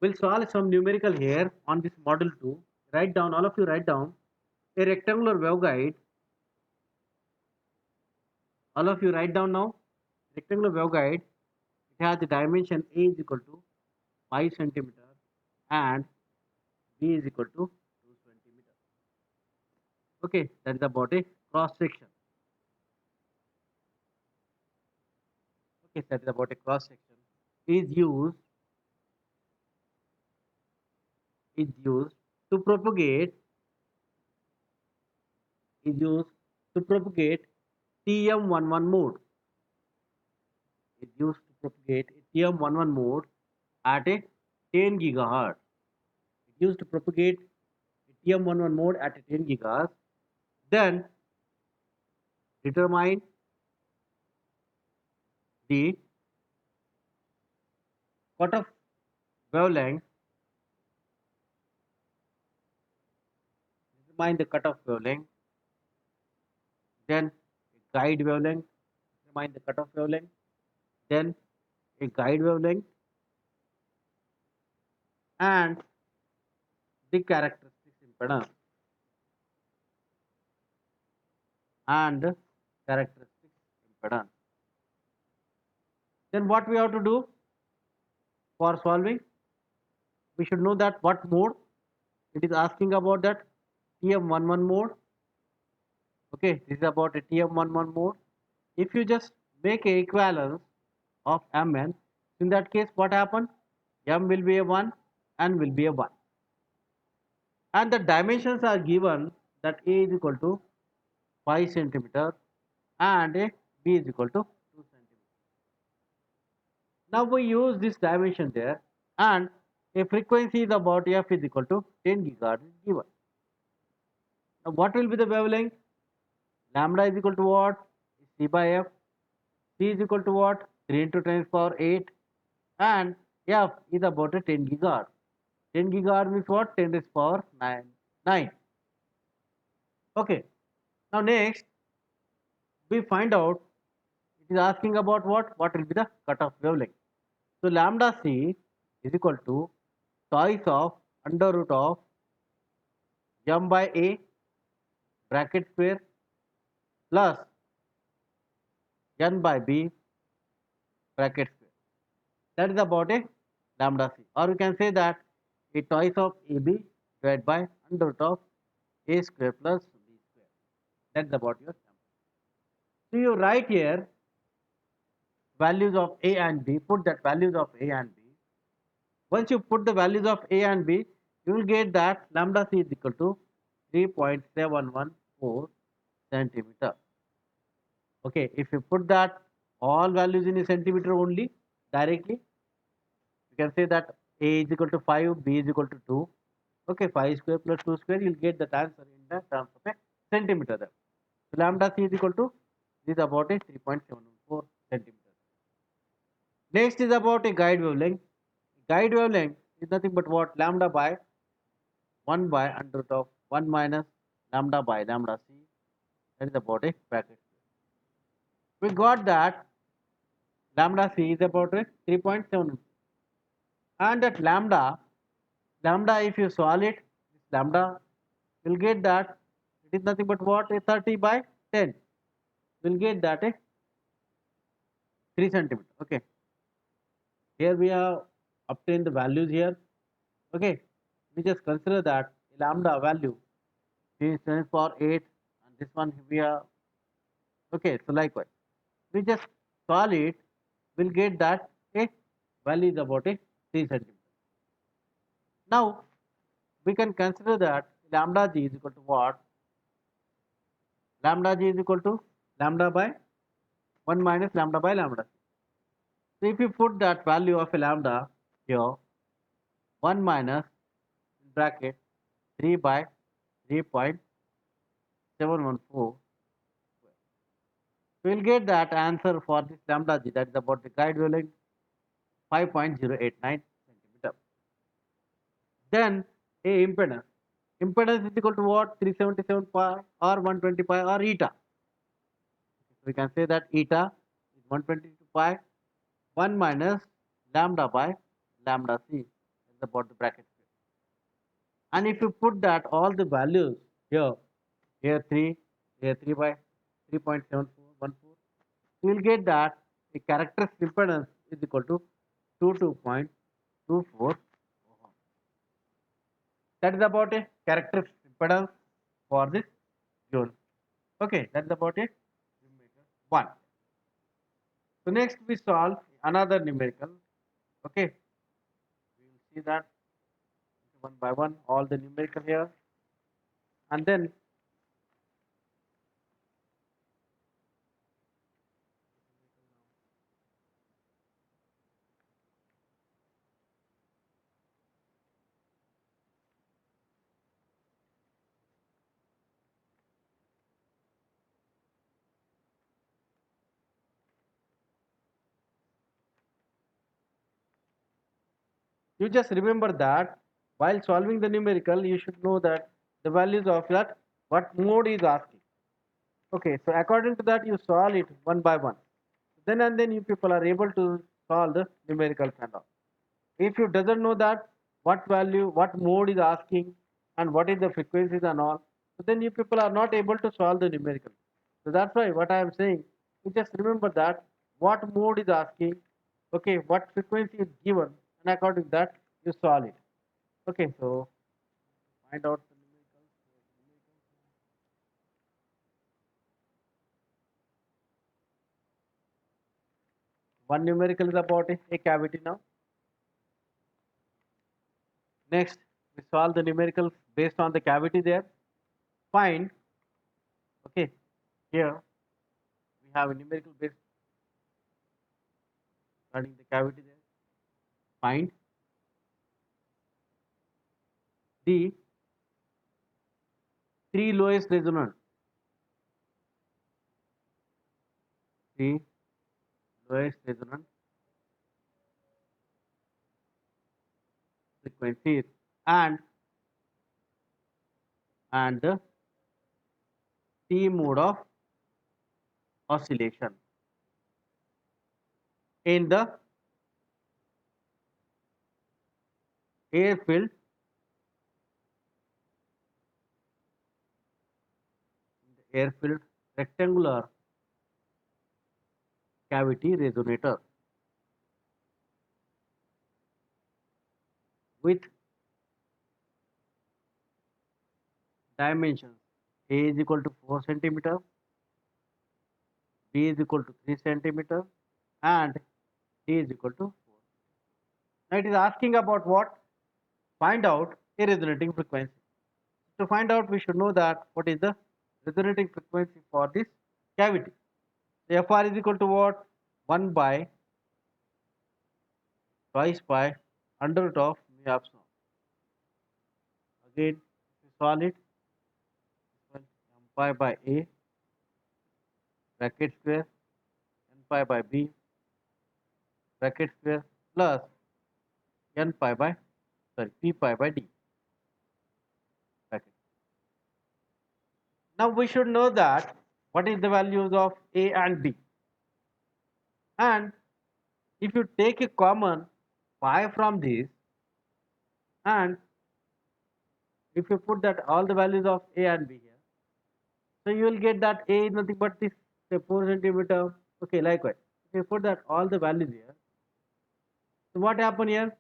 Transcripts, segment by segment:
We'll solve some numerical here on this model 2. Write down, all of you write down a rectangular waveguide. All of you write down now. Rectangular waveguide. It has the dimension A is equal to 5 centimeter and B is equal to 2 centimeter. Okay, that is about a cross section. Okay, that is about a cross section. Is used is used to propagate is used to propagate TM11 mode. Is used to propagate TM11 mode at a 10 gigahertz. It used to propagate TM11 mode at a 10 gigahertz. Then determine the cutoff wavelength. Determine the cutoff wavelength. Then a guide wavelength. Determine the cutoff wavelength. Then a guide wavelength and the characteristics impedance and characteristics impedance. Then what we have to do for solving? We should know that what mode it is asking about, that TM11 mode. Okay, this is about a TM11 mode. If you just make a equivalence of Mn, in that case what happen? M will be a 1, N will be a 1. And the dimensions are given, that A is equal to 5 centimeter and B is equal to 2 centimeter. Now we use this dimension there, and a frequency is about F is equal to 10 gigahertz is given. Now what will be the wavelength? Lambda is equal to what? C by F. C is equal to what? 3 into 10 to the power 8. And F is about a 10 gigahertz. 10 gigahertz means what? 10 to the power 9. Okay. Now next, we find out, it is asking about what? What will be the cutoff wavelength? So lambda C is equal to twice of under root of M by A bracket square plus N by B bracket square. That is about a lambda C. Or we can say that a twice of AB divided by under root of A square plus B square. That is about your lambda. So you write here values of A and B, put that values of A and B. Once you put the values of A and B, you will get that lambda C is equal to 3.714 centimeter. Okay, if you put that all values in a centimeter only directly, you can say that A is equal to 5, B is equal to 2. Okay, 5 square plus 2 square, you will get that answer in the terms of a centimeter there. So lambda C is equal to, this is about a 3.714 centimeter. Next is about a guide wavelength. Guide wavelength is nothing but what? Lambda by 1 by under root of 1 minus lambda by lambda C. That is about a bracket. We got that lambda C is about a 3.7, and that lambda if you solve it, this lambda will get that it is nothing but what? A 30 by 10. We'll get that a 3 centimeter. Okay, here we have obtained the values here. Okay, we just consider that lambda value is 10 for 8, and this one we are. Okay, so likewise we just solve it, we'll get that a value is about a 3 centimeter. Now we can consider that lambda g is equal to what? Lambda g is equal to lambda by 1 minus lambda by lambda. So if you put that value of a lambda here, 1 minus in bracket 3 by 3.714, we will get that answer for this lambda g, that is about the guide wavelength 5.089 centimeter. Then a impedance. Impedance is equal to what? 377 pi or 120 pi or eta. We can say that eta is 122 pi 1 minus lambda by lambda c, is about the bracket square. And if you put that all the values here, here 3, here 3 by 3.7414, you will get that the characteristic impedance is equal to 22.24 ohm. That is about a characteristic impedance for this zone. Okay, that's about it. Numerical 1. So next we solve another numerical. Okay, we will see that one by one all the numerical here, and then you just remember that while solving the numerical, you should know that the values of that what mode is asking. Okay, so according to that, you solve it one by one. Then and then you people are able to solve the numericals and all. If you doesn't know that what value, what mode is asking, and what is the frequencies and all, so then you people are not able to solve the numerical. So that's why what I am saying, you just remember that what mode is asking, okay, what frequency is given, and according to that you solve it. Okay, so find out the numericals. One numerical is about a cavity now. Next, we solve the numericals based on the cavity there. Find, okay, here we have a numerical based regarding the cavity there. Find the three lowest resonant, three lowest resonant frequencies and the T mode of oscillation in the air filled rectangular cavity resonator with dimensions A is equal to 4 centimeter, B is equal to 3 centimeter, and D is equal to 4. Now it is asking about what? Find out a resonating frequency. To find out, we should know that what is the resonating frequency for this cavity. The Fr is equal to what? 1 by twice pi under root of mu epsilon. Again, if you solve it, m pi by A bracket square n pi by B bracket square plus n pi by p pi by D bracket. Now we should know that what is the values of A and B, and if you take a common pi from this, and if you put that all the values of A and B here, so you will get that A is nothing but this, say 4 centimeter. Okay, likewise, if you put that all the values here, so what happen here?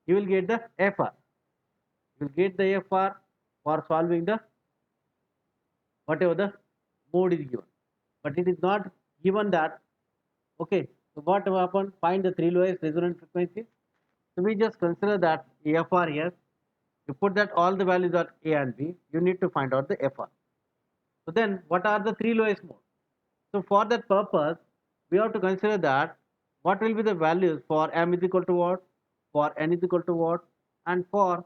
You will get the FR. You will get the FR for solving the whatever the mode is given, but it is not given that. Okay, so what will happen? Find the three lowest resonant frequencies. So we just consider that FR here. You put that all the values are A and B. You need to find out the FR. So then, what are the three lowest modes? So for that purpose, we have to consider that what will be the values for m is equal to what, for n is equal to what, and for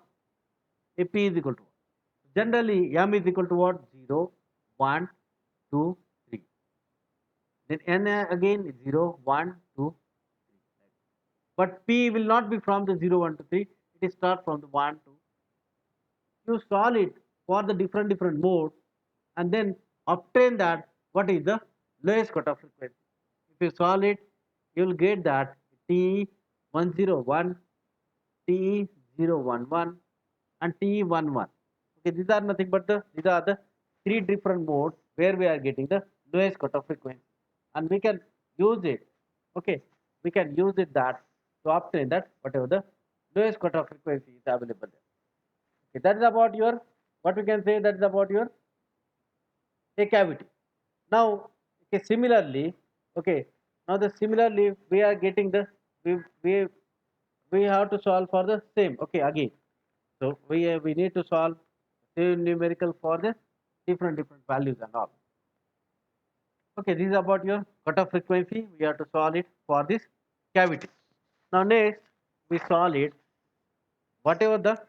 a p is equal to what. Generally, m is equal to what? 0, 1, 2, 3. Then n again is 0, 1, 2, 3. But p will not be from the 0, 1 to 3. It is start from the 1 to. You solve it for the different modes and then obtain that what is the lowest cutoff frequency. If you solve it, you will get that T101, T002, T011 and T11. Okay, these are nothing but these are the three different modes where we are getting the lowest cutoff frequency, and we can use it. Okay, we can use it that to obtain that whatever the lowest cutoff frequency is available there. Okay, that is about your, what we can say, that is about your a cavity. Now, okay, similarly, okay, now the similarly we are getting the, we we we have to solve for the same. Okay, again, so we need to solve same numerical for the different values and all. Okay, this is about your cutoff frequency. We have to solve it for this cavity. Now next we solve it whatever the